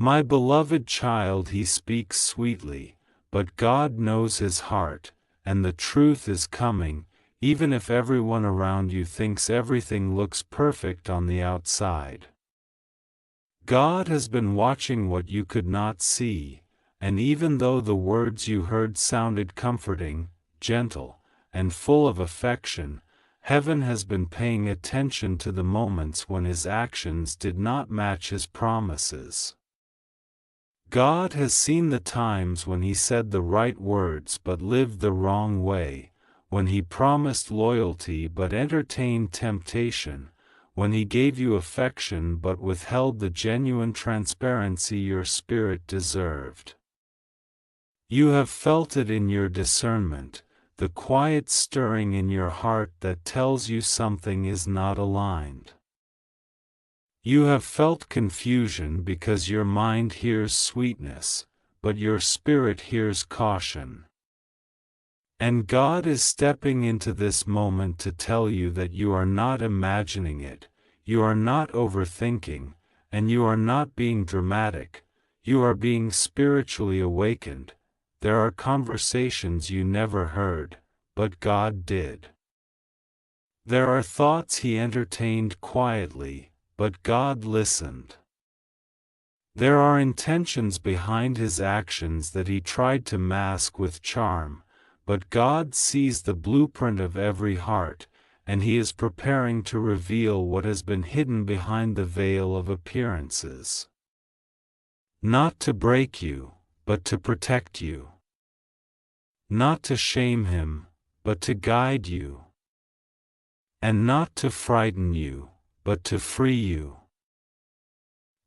My beloved child, he speaks sweetly, but God knows his heart, and the truth is coming, even if everyone around you thinks everything looks perfect on the outside. God has been watching what you could not see, and even though the words you heard sounded comforting, gentle, and full of affection, heaven has been paying attention to the moments when his actions did not match his promises. God has seen the times when he said the right words but lived the wrong way, when he promised loyalty but entertained temptation, when he gave you affection but withheld the genuine transparency your spirit deserved. You have felt it in your discernment, the quiet stirring in your heart that tells you something is not aligned. You have felt confusion because your mind hears sweetness, but your spirit hears caution. And God is stepping into this moment to tell you that you are not imagining it, you are not overthinking, and you are not being dramatic, you are being spiritually awakened. There are conversations you never heard, but God did. There are thoughts he entertained quietly, but God listened. There are intentions behind his actions that he tried to mask with charm, but God sees the blueprint of every heart, and he is preparing to reveal what has been hidden behind the veil of appearances. Not to break you, but to protect you. Not to shame him, but to guide you. And not to frighten you, but to free you.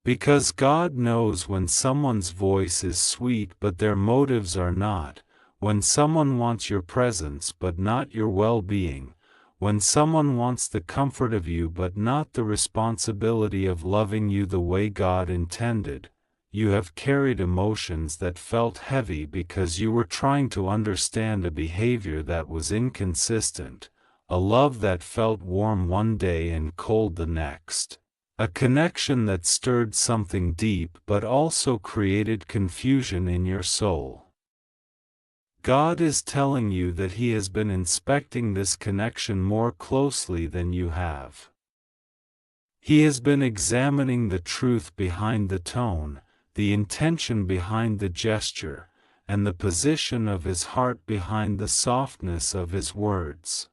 Because God knows when someone's voice is sweet but their motives are not, when someone wants your presence but not your well-being, when someone wants the comfort of you but not the responsibility of loving you the way God intended. You have carried emotions that felt heavy because you were trying to understand a behavior that was inconsistent, a love that felt warm one day and cold the next, a connection that stirred something deep but also created confusion in your soul. God is telling you that he has been inspecting this connection more closely than you have. He has been examining the truth behind the tone, the intention behind the gesture, and the position of his heart behind the softness of his words.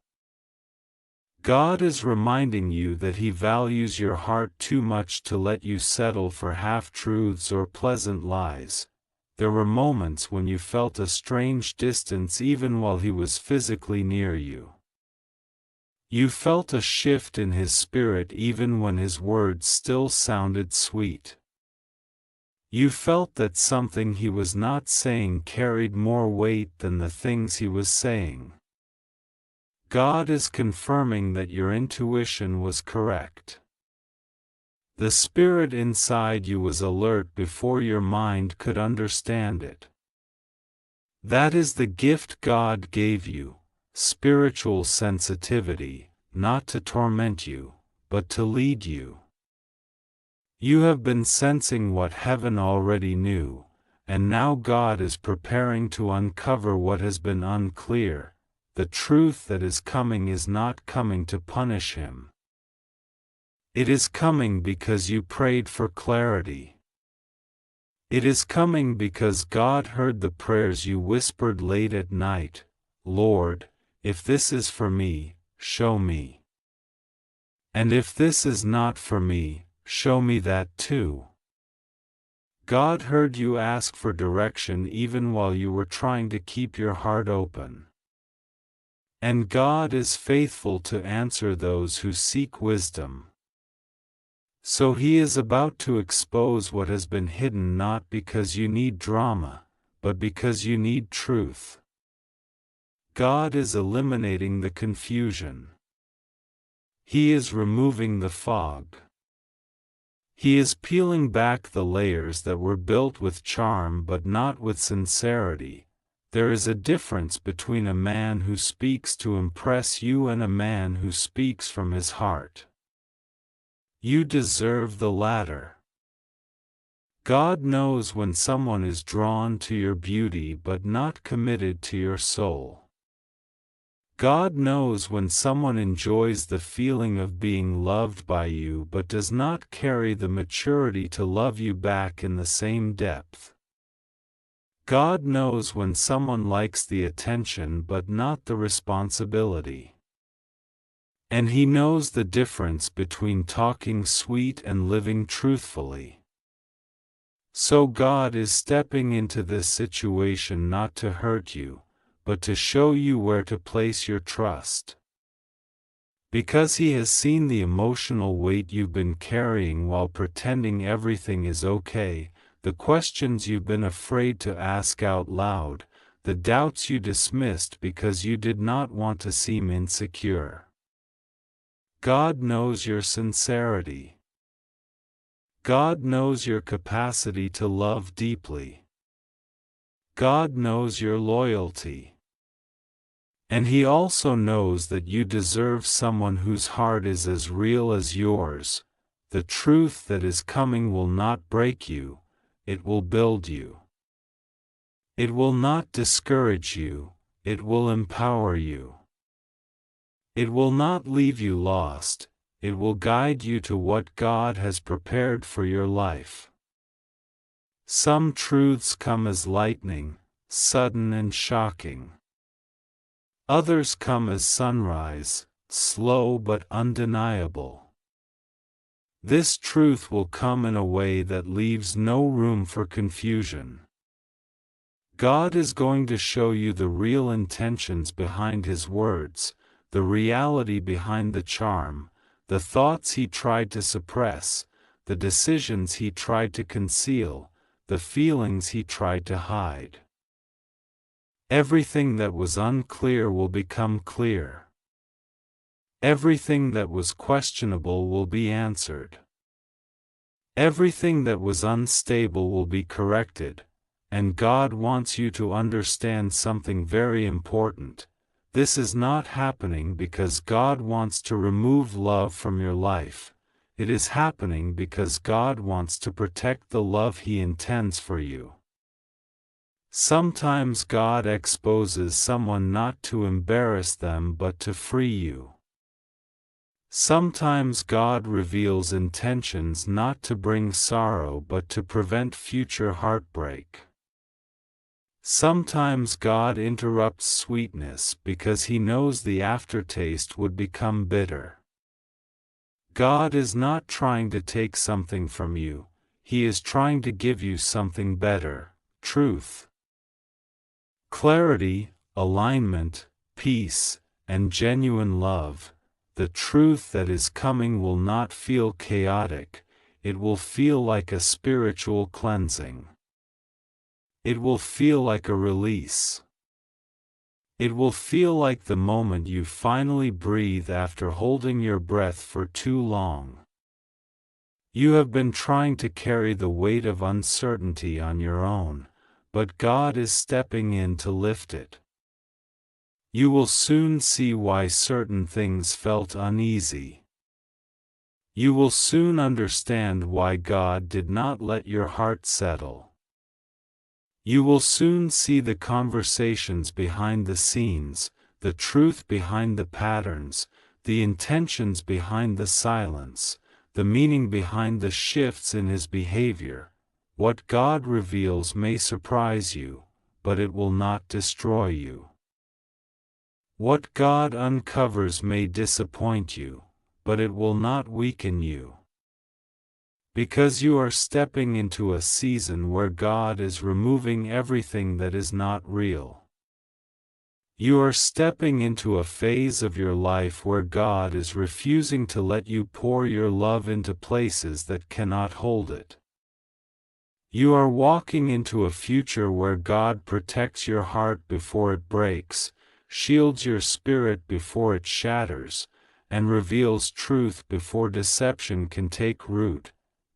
God is reminding you that he values your heart too much to let you settle for half-truths or pleasant lies. There were moments when you felt a strange distance even while he was physically near you. You felt a shift in his spirit even when his words still sounded sweet. You felt that something he was not saying carried more weight than the things he was saying. God is confirming that your intuition was correct. The spirit inside you was alert before your mind could understand it. That is the gift God gave you, spiritual sensitivity, not to torment you, but to lead you. You have been sensing what heaven already knew, and now God is preparing to uncover what has been unclear. The truth that is coming is not coming to punish him. It is coming because you prayed for clarity. It is coming because God heard the prayers you whispered late at night. Lord, if this is for me, show me. And if this is not for me, show me that too. God heard you ask for direction even while you were trying to keep your heart open. And God is faithful to answer those who seek wisdom. So he is about to expose what has been hidden not because you need drama, but because you need truth. God is eliminating the confusion. He is removing the fog. He is peeling back the layers that were built with charm but not with sincerity. There is a difference between a man who speaks to impress you and a man who speaks from his heart. You deserve the latter. God knows when someone is drawn to your beauty but not committed to your soul. God knows when someone enjoys the feeling of being loved by you but does not carry the maturity to love you back in the same depth. God knows when someone likes the attention but not the responsibility. And He knows the difference between talking sweet and living truthfully. So God is stepping into this situation not to hurt you, but to show you where to place your trust. Because He has seen the emotional weight you've been carrying while pretending everything is okay, the questions you've been afraid to ask out loud, the doubts you dismissed because you did not want to seem insecure. God knows your sincerity. God knows your capacity to love deeply. God knows your loyalty. And He also knows that you deserve someone whose heart is as real as yours. The truth that is coming will not break you, it will build you. It will not discourage you, it will empower you. It will not leave you lost, it will guide you to what God has prepared for your life. Some truths come as lightning, sudden and shocking. Others come as sunrise, slow but undeniable. This truth will come in a way that leaves no room for confusion. God is going to show you the real intentions behind His words, the reality behind the charm, the thoughts He tried to suppress, the decisions He tried to conceal, the feelings He tried to hide. Everything that was unclear will become clear. Everything that was questionable will be answered. Everything that was unstable will be corrected, and God wants you to understand something very important. This is not happening because God wants to remove love from your life. It is happening because God wants to protect the love He intends for you. Sometimes God exposes someone not to embarrass them but to free you. Sometimes God reveals intentions not to bring sorrow but to prevent future heartbreak. Sometimes God interrupts sweetness because He knows the aftertaste would become bitter. God is not trying to take something from you, He is trying to give you something better, truth. Clarity, alignment, peace, and genuine love. The truth that is coming will not feel chaotic, it will feel like a spiritual cleansing. It will feel like a release. It will feel like the moment you finally breathe after holding your breath for too long. You have been trying to carry the weight of uncertainty on your own, but God is stepping in to lift it. You will soon see why certain things felt uneasy. You will soon understand why God did not let your heart settle. You will soon see the conversations behind the scenes, the truth behind the patterns, the intentions behind the silence, the meaning behind the shifts in His behavior. What God reveals may surprise you, but it will not destroy you. What God uncovers may disappoint you, but it will not weaken you. Because you are stepping into a season where God is removing everything that is not real. You are stepping into a phase of your life where God is refusing to let you pour your love into places that cannot hold it. You are walking into a future where God protects your heart before it breaks, shields your spirit before it shatters, and reveals truth before deception can take root.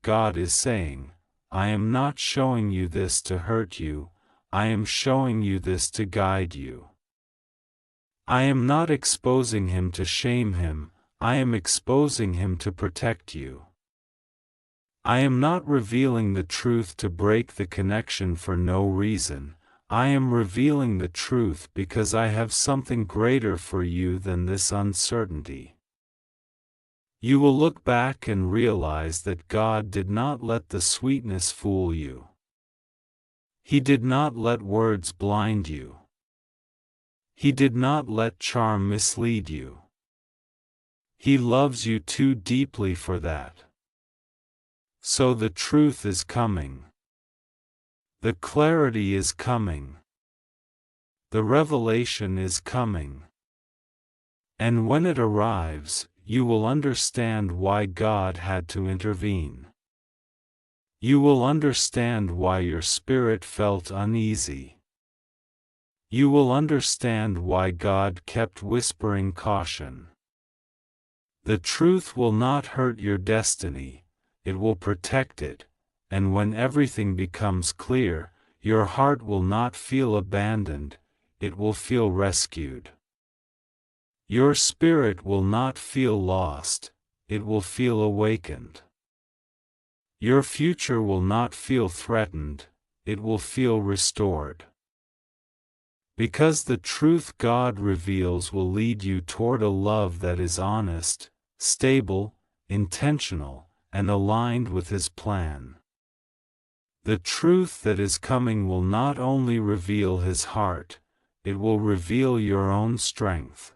God is saying, I am not showing you this to hurt you, I am showing you this to guide you. I am not exposing him to shame him, I am exposing him to protect you. I am not revealing the truth to break the connection for no reason. I am revealing the truth because I have something greater for you than this uncertainty. You will look back and realize that God did not let the sweetness fool you. He did not let words blind you. He did not let charm mislead you. He loves you too deeply for that. So the truth is coming. The clarity is coming. The revelation is coming. And when it arrives, you will understand why God had to intervene. You will understand why your spirit felt uneasy. You will understand why God kept whispering caution. The truth will not hurt your destiny, it will protect it, and when everything becomes clear, your heart will not feel abandoned, it will feel rescued. Your spirit will not feel lost, it will feel awakened. Your future will not feel threatened, it will feel restored. Because the truth God reveals will lead you toward a love that is honest, stable, intentional, and aligned with His plan. The truth that is coming will not only reveal His heart, it will reveal your own strength.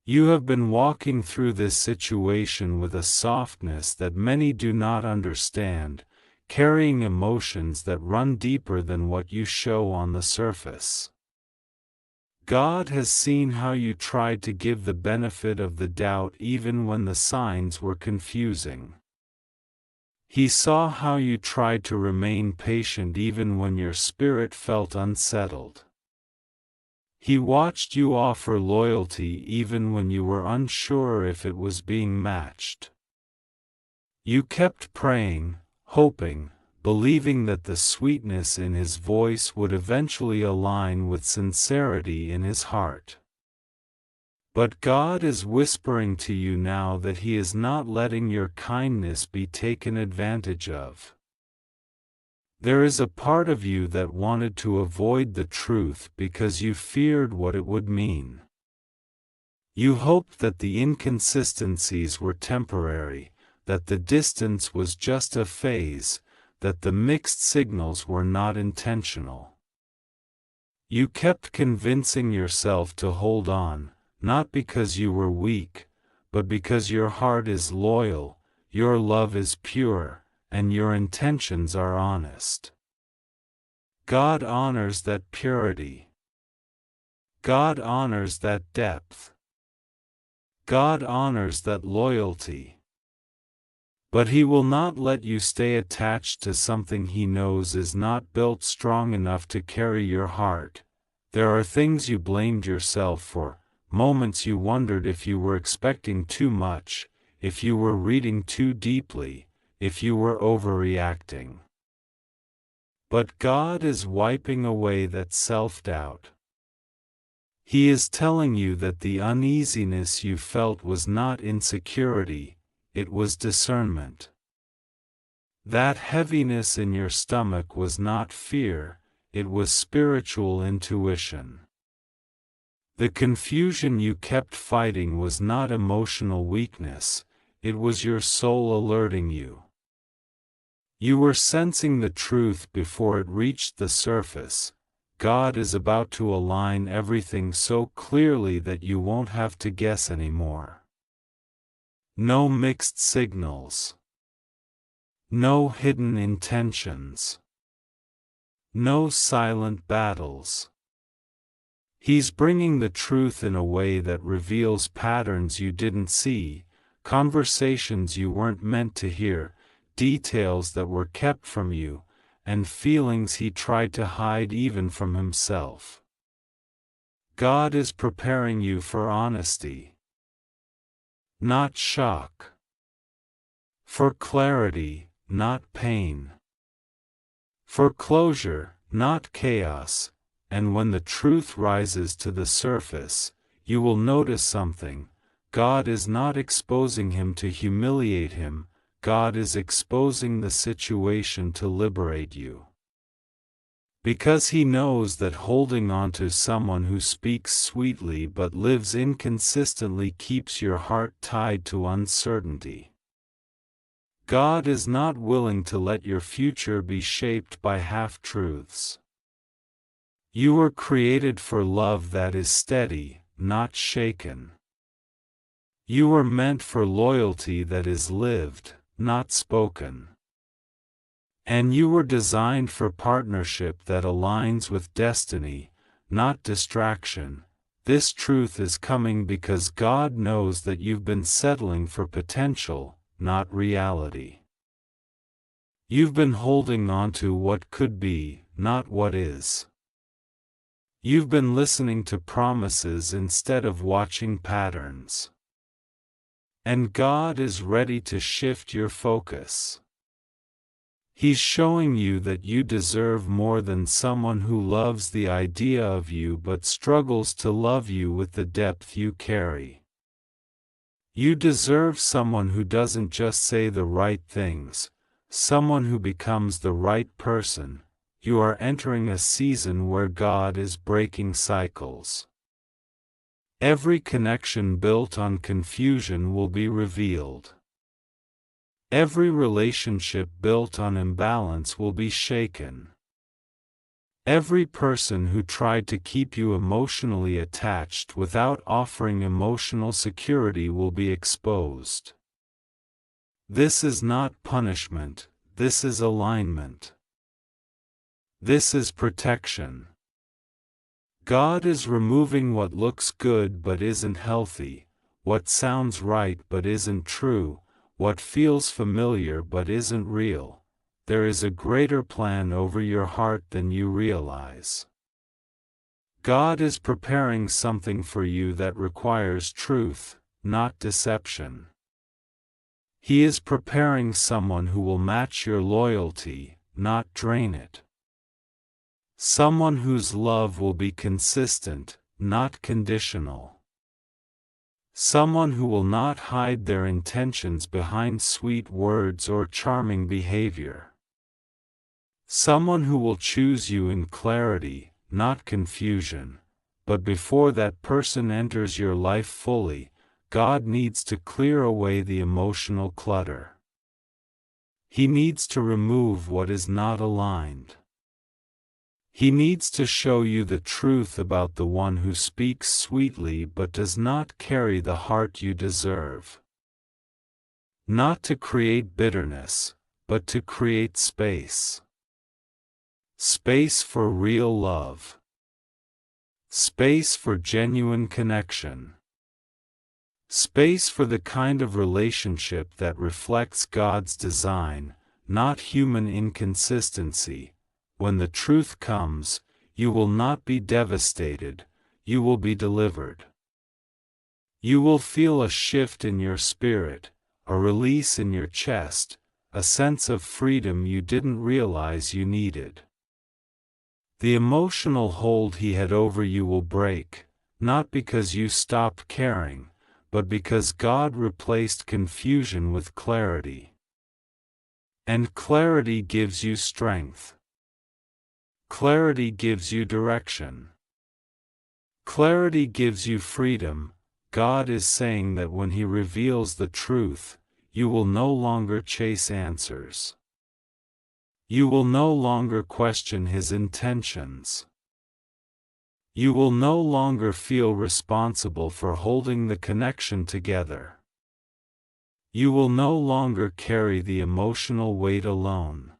You have been walking through this situation with a softness that many do not understand, carrying emotions that run deeper than what you show on the surface. God has seen how you tried to give the benefit of the doubt even when the signs were confusing. He saw how you tried to remain patient even when your spirit felt unsettled. He watched you offer loyalty even when you were unsure if it was being matched. You kept praying, hoping, believing that the sweetness in His voice would eventually align with sincerity in His heart. But God is whispering to you now that He is not letting your kindness be taken advantage of. There is a part of you that wanted to avoid the truth because you feared what it would mean. You hoped that the inconsistencies were temporary, that the distance was just a phase, that the mixed signals were not intentional. You kept convincing yourself to hold on, not because you were weak, but because your heart is loyal, your love is pure, and your intentions are honest. God honors that purity. God honors that depth. God honors that loyalty. But He will not let you stay attached to something He knows is not built strong enough to carry your heart. There are things you blamed yourself for, moments you wondered if you were expecting too much, if you were reading too deeply, if you were overreacting. But God is wiping away that self-doubt. He is telling you that the uneasiness you felt was not insecurity, it was discernment. That heaviness in your stomach was not fear, it was spiritual intuition. The confusion you kept fighting was not emotional weakness, it was your soul alerting you. You were sensing the truth before it reached the surface. God is about to align everything so clearly that you won't have to guess anymore. No mixed signals. No hidden intentions. No silent battles. He's bringing the truth in a way that reveals patterns you didn't see, conversations you weren't meant to hear, details that were kept from you, and feelings He tried to hide even from Himself. God is preparing you for honesty. Not shock. For clarity, not pain. For closure, not chaos, and when the truth rises to the surface, you will notice something. God is not exposing Him to humiliate Him, God is exposing the situation to liberate you. Because He knows that holding on to someone who speaks sweetly but lives inconsistently keeps your heart tied to uncertainty. God is not willing to let your future be shaped by half-truths. You were created for love that is steady, not shaken. You were meant for loyalty that is lived, not spoken. And you were designed for partnership that aligns with destiny, not distraction. This truth is coming because God knows that you've been settling for potential, not reality. You've been holding on to what could be, not what is. You've been listening to promises instead of watching patterns. And God is ready to shift your focus. He's showing you that you deserve more than someone who loves the idea of you but struggles to love you with the depth you carry. You deserve someone who doesn't just say the right things, someone who becomes the right person. You are entering a season where God is breaking cycles. Every connection built on confusion will be revealed. Every relationship built on imbalance will be shaken. Every person who tried to keep you emotionally attached without offering emotional security will be exposed. This is not punishment, this is alignment. This is protection. God is removing what looks good but isn't healthy, what sounds right but isn't true, what feels familiar but isn't real. There is a greater plan over your heart than you realize. God is preparing something for you that requires truth, not deception. He is preparing someone who will match your loyalty, not drain it. Someone whose love will be consistent, not conditional. Someone who will not hide their intentions behind sweet words or charming behavior. Someone who will choose you in clarity, not confusion. But before that person enters your life fully, God needs to clear away the emotional clutter. He needs to remove what is not aligned. He needs to show you the truth about the one who speaks sweetly but does not carry the heart you deserve. Not to create bitterness, but to create space. Space for real love. Space for genuine connection. Space for the kind of relationship that reflects God's design, not human inconsistency. When the truth comes, you will not be devastated, you will be delivered. You will feel a shift in your spirit, a release in your chest, a sense of freedom you didn't realize you needed. The emotional hold he had over you will break, not because you stopped caring, but because God replaced confusion with clarity. And clarity gives you strength. Clarity gives you direction. Clarity gives you freedom. God is saying that when He reveals the truth, you will no longer chase answers. You will no longer question His intentions. You will no longer feel responsible for holding the connection together. You will no longer carry the emotional weight alone.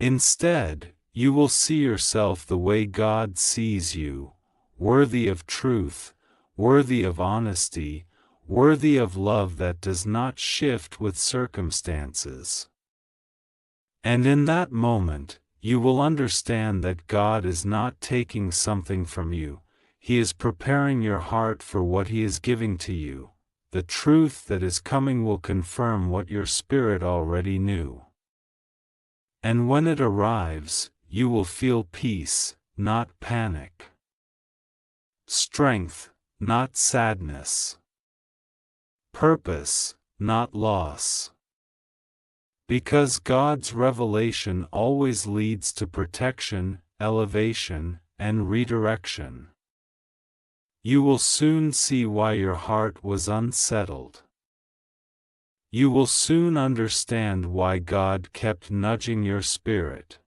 Instead, you will see yourself the way God sees you, worthy of truth, worthy of honesty, worthy of love that does not shift with circumstances. And in that moment, you will understand that God is not taking something from you, He is preparing your heart for what He is giving to you. The truth that is coming will confirm what your spirit already knew. And when it arrives, you will feel peace, not panic. Strength, not sadness. Purpose, not loss. Because God's revelation always leads to protection, elevation, and redirection. You will soon see why your heart was unsettled. You will soon understand why God kept nudging your spirit.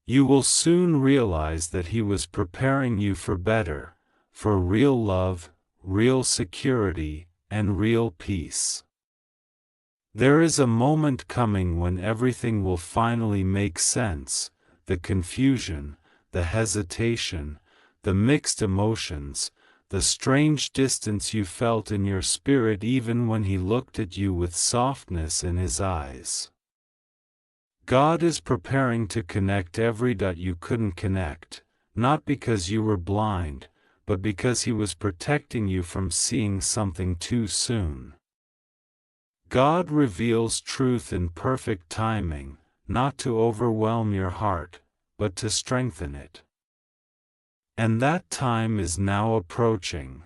You will soon realize that He was preparing you for better, for real love, real security, and real peace. There is a moment coming when everything will finally make sense, the confusion, the hesitation, the mixed emotions, the strange distance you felt in your spirit even when He looked at you with softness in His eyes. God is preparing to connect every dot you couldn't connect, not because you were blind, but because He was protecting you from seeing something too soon. God reveals truth in perfect timing, not to overwhelm your heart, but to strengthen it. And that time is now approaching.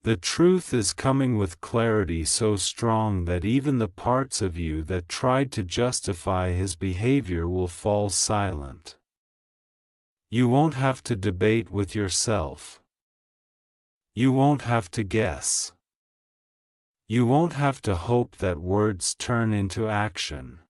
The truth is coming with clarity so strong that even the parts of you that tried to justify His behavior will fall silent. You won't have to debate with yourself. You won't have to guess. You won't have to hope that words turn into action.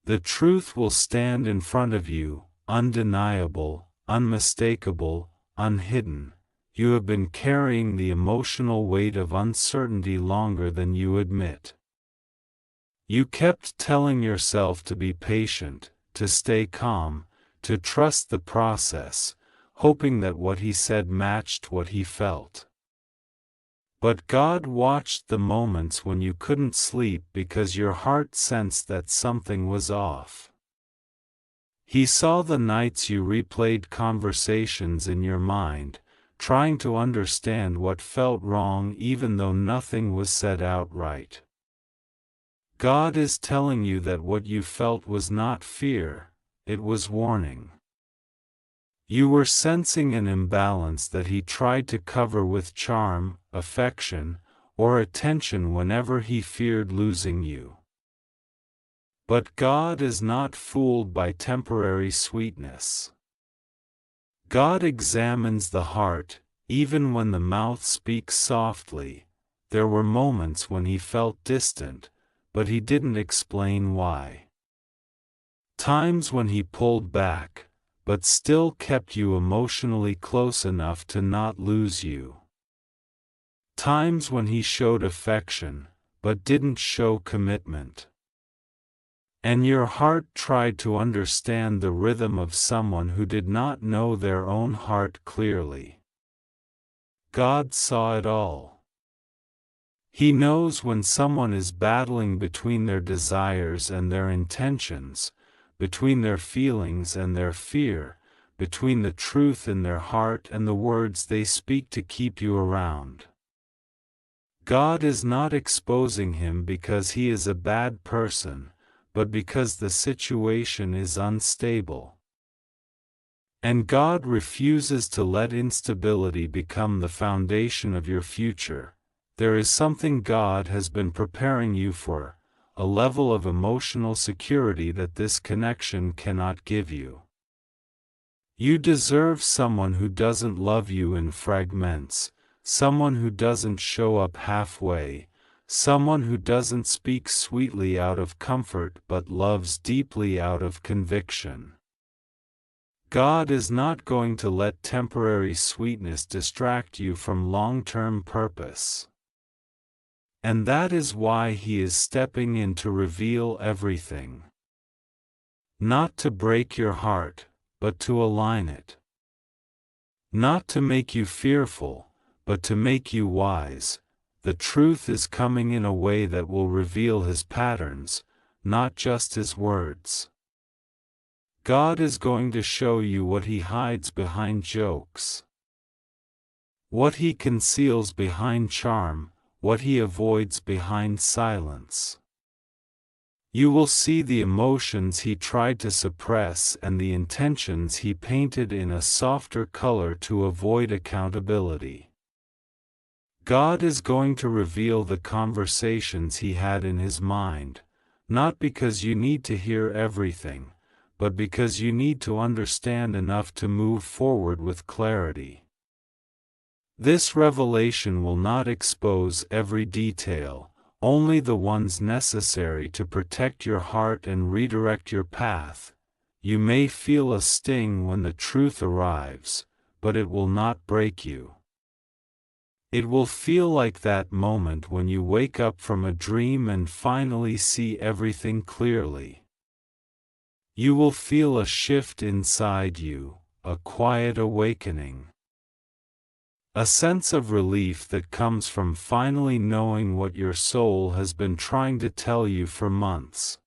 The truth will stand in front of you, undeniable, unmistakable, unhidden. You have been carrying the emotional weight of uncertainty longer than you admit. You kept telling yourself to be patient, to stay calm, to trust the process, hoping that what He said matched what He felt. But God watched the moments when you couldn't sleep because your heart sensed that something was off. He saw the nights you replayed conversations in your mind, trying to understand what felt wrong even though nothing was said outright. God is telling you that what you felt was not fear, it was warning. You were sensing an imbalance that He tried to cover with charm, affection, or attention whenever He feared losing you. But God is not fooled by temporary sweetness. God examines the heart, even when the mouth speaks softly. There were moments when He felt distant, but He didn't explain why. Times when He pulled back, but still kept you emotionally close enough to not lose you. Times when He showed affection, but didn't show commitment. And your heart tried to understand the rhythm of someone who did not know their own heart clearly. God saw it all. He knows when someone is battling between their desires and their intentions, between their feelings and their fear, between the truth in their heart and the words they speak to keep you around. God is not exposing him because he is a bad person, but because the situation is unstable. And God refuses to let instability become the foundation of your future. There is something God has been preparing you for, a level of emotional security that this connection cannot give you. You deserve someone who doesn't love you in fragments, someone who doesn't show up halfway, someone who doesn't speak sweetly out of comfort but loves deeply out of conviction. God is not going to let temporary sweetness distract you from long-term purpose. And that is why He is stepping in to reveal everything. Not to break your heart, but to align it. Not to make you fearful, but to make you wise. The truth is coming in a way that will reveal His patterns, not just His words. God is going to show you what He hides behind jokes, what He conceals behind charm, what He avoids behind silence. You will see the emotions He tried to suppress and the intentions He painted in a softer color to avoid accountability. God is going to reveal the conversations He had in His mind, not because you need to hear everything, but because you need to understand enough to move forward with clarity. This revelation will not expose every detail, only the ones necessary to protect your heart and redirect your path. You may feel a sting when the truth arrives, but it will not break you. It will feel like that moment when you wake up from a dream and finally see everything clearly. You will feel a shift inside you, a quiet awakening. A sense of relief that comes from finally knowing what your soul has been trying to tell you for months.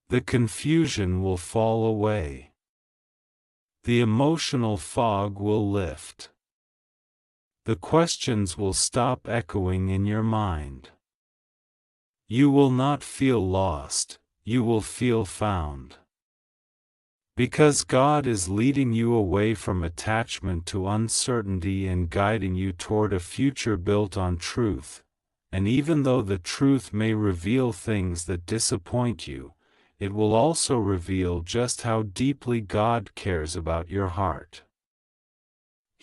The confusion will fall away. The emotional fog will lift. The questions will stop echoing in your mind. You will not feel lost, you will feel found. Because God is leading you away from attachment to uncertainty and guiding you toward a future built on truth, and even though the truth may reveal things that disappoint you, it will also reveal just how deeply God cares about your heart.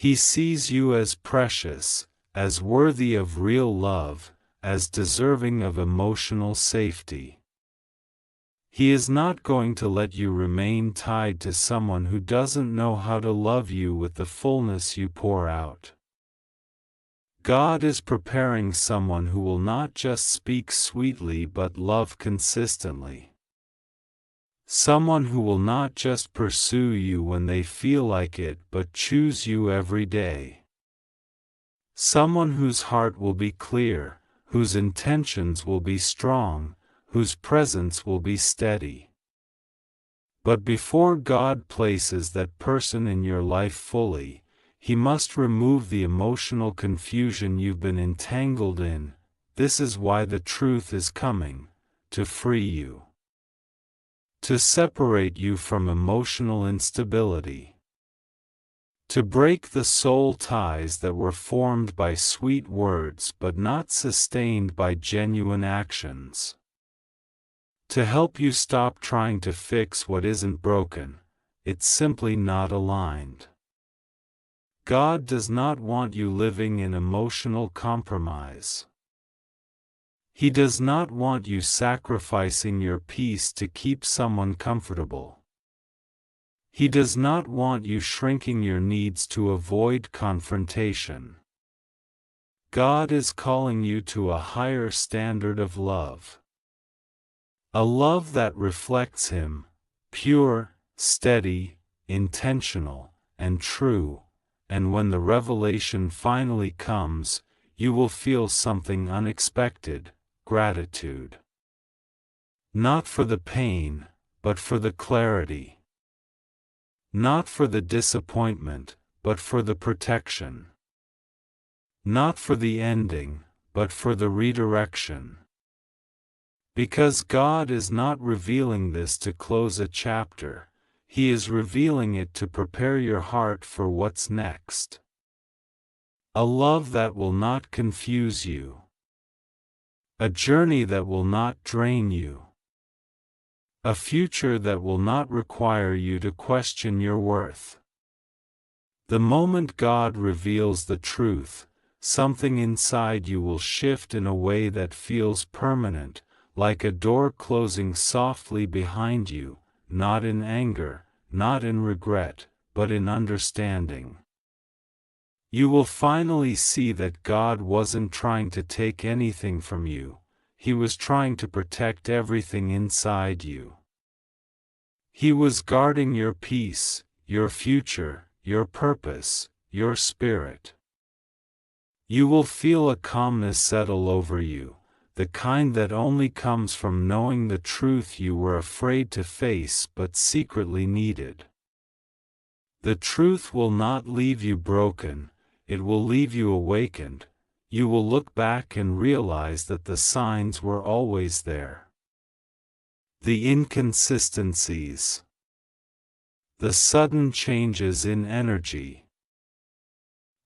He sees you as precious, as worthy of real love, as deserving of emotional safety. He is not going to let you remain tied to someone who doesn't know how to love you with the fullness you pour out. God is preparing someone who will not just speak sweetly but love consistently. Someone who will not just pursue you when they feel like it but choose you every day. Someone whose heart will be clear, whose intentions will be strong, whose presence will be steady. But before God places that person in your life fully, He must remove the emotional confusion you've been entangled in. This is why the truth is coming, to free you. To separate you from emotional instability. To break the soul ties that were formed by sweet words but not sustained by genuine actions. To help you stop trying to fix what isn't broken, it's simply not aligned. God does not want you living in emotional compromise. He does not want you sacrificing your peace to keep someone comfortable. He does not want you shrinking your needs to avoid confrontation. God is calling you to a higher standard of love. A love that reflects Him, pure, steady, intentional, and true, and when the revelation finally comes, you will feel something unexpected, gratitude. Not for the pain, but for the clarity. Not for the disappointment, but for the protection. Not for the ending, but for the redirection. Because God is not revealing this to close a chapter, He is revealing it to prepare your heart for what's next. A love that will not confuse you. A journey that will not drain you. A future that will not require you to question your worth. The moment God reveals the truth, something inside you will shift in a way that feels permanent, like a door closing softly behind you, not in anger, not in regret, but in understanding. You will finally see that God wasn't trying to take anything from you, He was trying to protect everything inside you. He was guarding your peace, your future, your purpose, your spirit. You will feel a calmness settle over you, the kind that only comes from knowing the truth you were afraid to face but secretly needed. The truth will not leave you broken, it will leave you awakened. You will look back and realize that the signs were always there. The inconsistencies. The sudden changes in energy.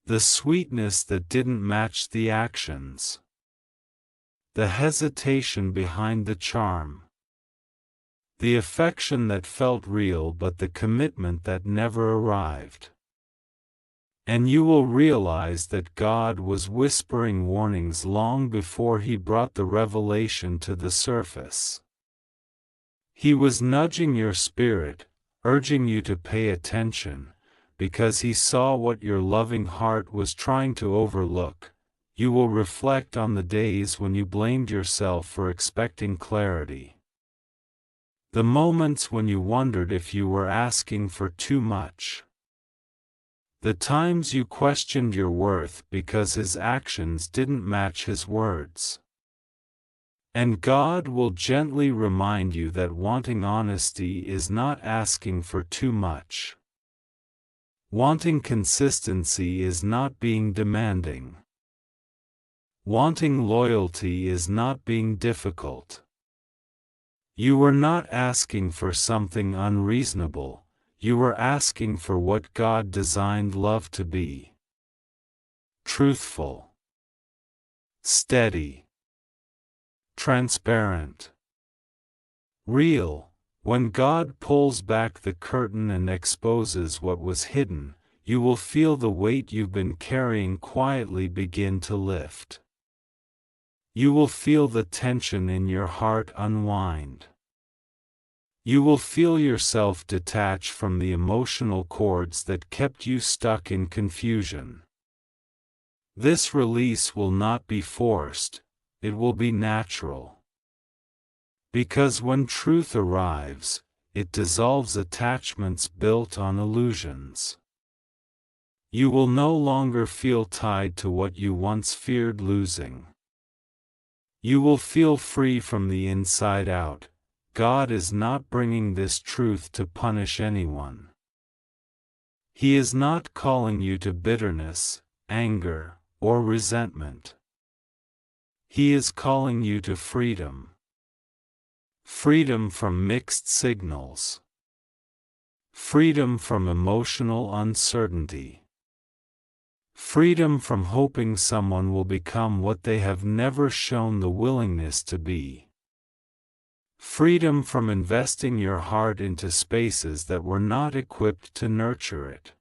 The sweetness that didn't match the actions. The hesitation behind the charm. The affection that felt real but the commitment that never arrived. And you will realize that God was whispering warnings long before He brought the revelation to the surface. He was nudging your spirit, urging you to pay attention, because He saw what your loving heart was trying to overlook. You will reflect on the days when you blamed yourself for expecting clarity. The moments when you wondered if you were asking for too much. The times you questioned your worth because His actions didn't match His words. And God will gently remind you that wanting honesty is not asking for too much. Wanting consistency is not being demanding. Wanting loyalty is not being difficult. You were not asking for something unreasonable, you were asking for what God designed love to be. Truthful. Steady. Transparent. Real. When God pulls back the curtain and exposes what was hidden, you will feel the weight you've been carrying quietly begin to lift. You will feel the tension in your heart unwind. You will feel yourself detach from the emotional cords that kept you stuck in confusion. This release will not be forced, it will be natural. Because when truth arrives, it dissolves attachments built on illusions. You will no longer feel tied to what you once feared losing. You will feel free from the inside out. God is not bringing this truth to punish anyone. He is not calling you to bitterness, anger, or resentment. He is calling you to freedom. Freedom from mixed signals. Freedom from emotional uncertainty. Freedom from hoping someone will become what they have never shown the willingness to be. Freedom from investing your heart into spaces that were not equipped to nurture it.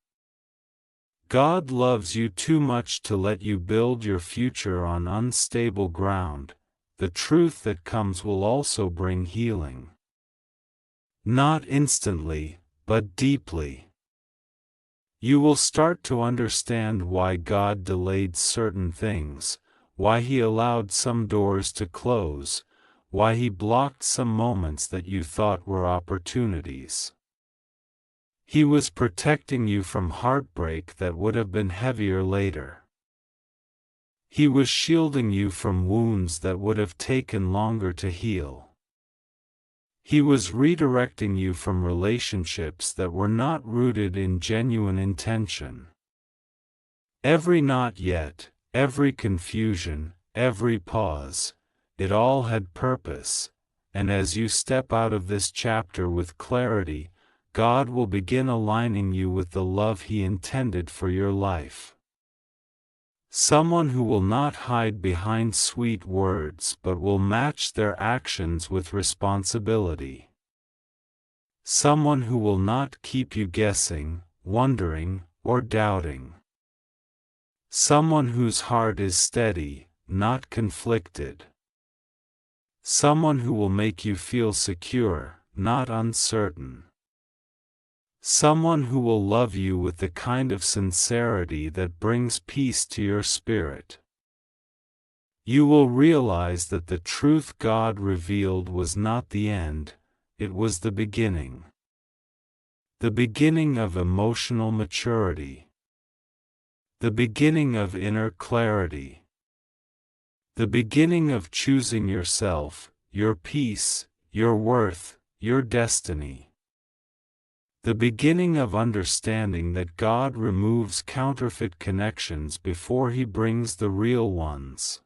God loves you too much to let you build your future on unstable ground. The truth that comes will also bring healing. Not instantly, but deeply. You will start to understand why God delayed certain things, why He allowed some doors to close, why He blocked some moments that you thought were opportunities. He was protecting you from heartbreak that would have been heavier later. He was shielding you from wounds that would have taken longer to heal. He was redirecting you from relationships that were not rooted in genuine intention. Every not yet, every confusion, every pause, it all had purpose, and as you step out of this chapter with clarity, God will begin aligning you with the love He intended for your life. Someone who will not hide behind sweet words but will match their actions with responsibility. Someone who will not keep you guessing, wondering, or doubting. Someone whose heart is steady, not conflicted. Someone who will make you feel secure, not uncertain. Someone who will love you with the kind of sincerity that brings peace to your spirit. You will realize that the truth God revealed was not the end, it was the beginning. The beginning of emotional maturity. The beginning of inner clarity. The beginning of choosing yourself, your peace, your worth, your destiny. The beginning of understanding that God removes counterfeit connections before He brings the real ones.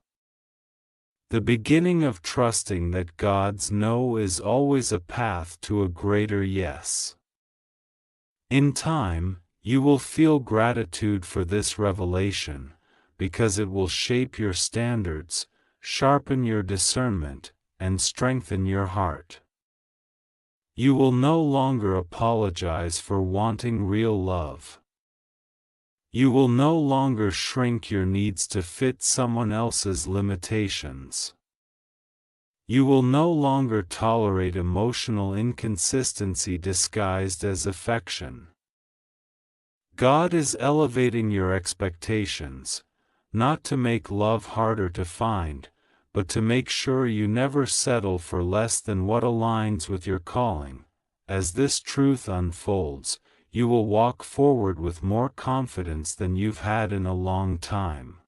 The beginning of trusting that God's no is always a path to a greater yes. In time, You will feel gratitude for this revelation, because it will shape your standards, sharpen your discernment, and strengthen your heart. You will no longer apologize for wanting real love. You will no longer shrink your needs to fit someone else's limitations. You will no longer tolerate emotional inconsistency disguised as affection. God is elevating your expectations, not to make love harder to find, but to make sure you never settle for less than what aligns with your calling. As this truth unfolds, you will walk forward with more confidence than you've had in a long time.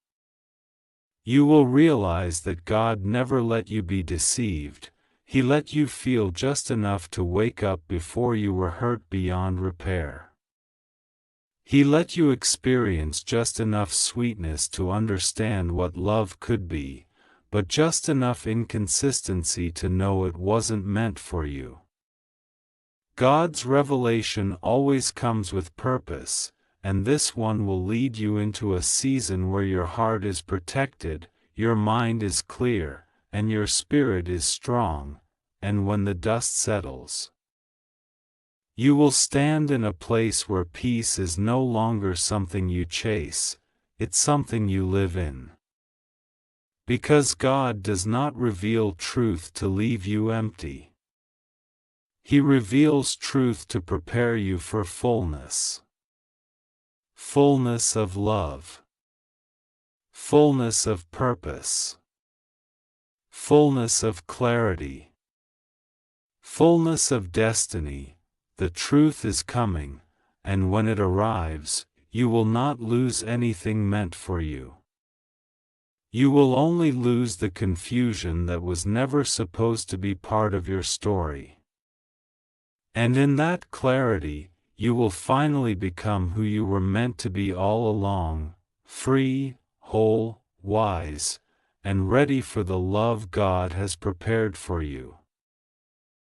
You will realize that God never let you be deceived. He let you feel just enough to wake up before you were hurt beyond repair. He let you experience just enough sweetness to understand what love could be, but just enough inconsistency to know it wasn't meant for you. God's revelation always comes with purpose, and this one will lead you into a season where your heart is protected, your mind is clear, and your spirit is strong, and when the dust settles, you will stand in a place where peace is no longer something you chase, it's something you live in. Because God does not reveal truth to leave you empty. He reveals truth to prepare you for fullness. Fullness of love. Fullness of purpose. Fullness of clarity. Fullness of destiny. The truth is coming, and when it arrives, you will not lose anything meant for you. You will only lose the confusion that was never supposed to be part of your story. And in that clarity, you will finally become who you were meant to be all along, free, whole, wise, and ready for the love God has prepared for you.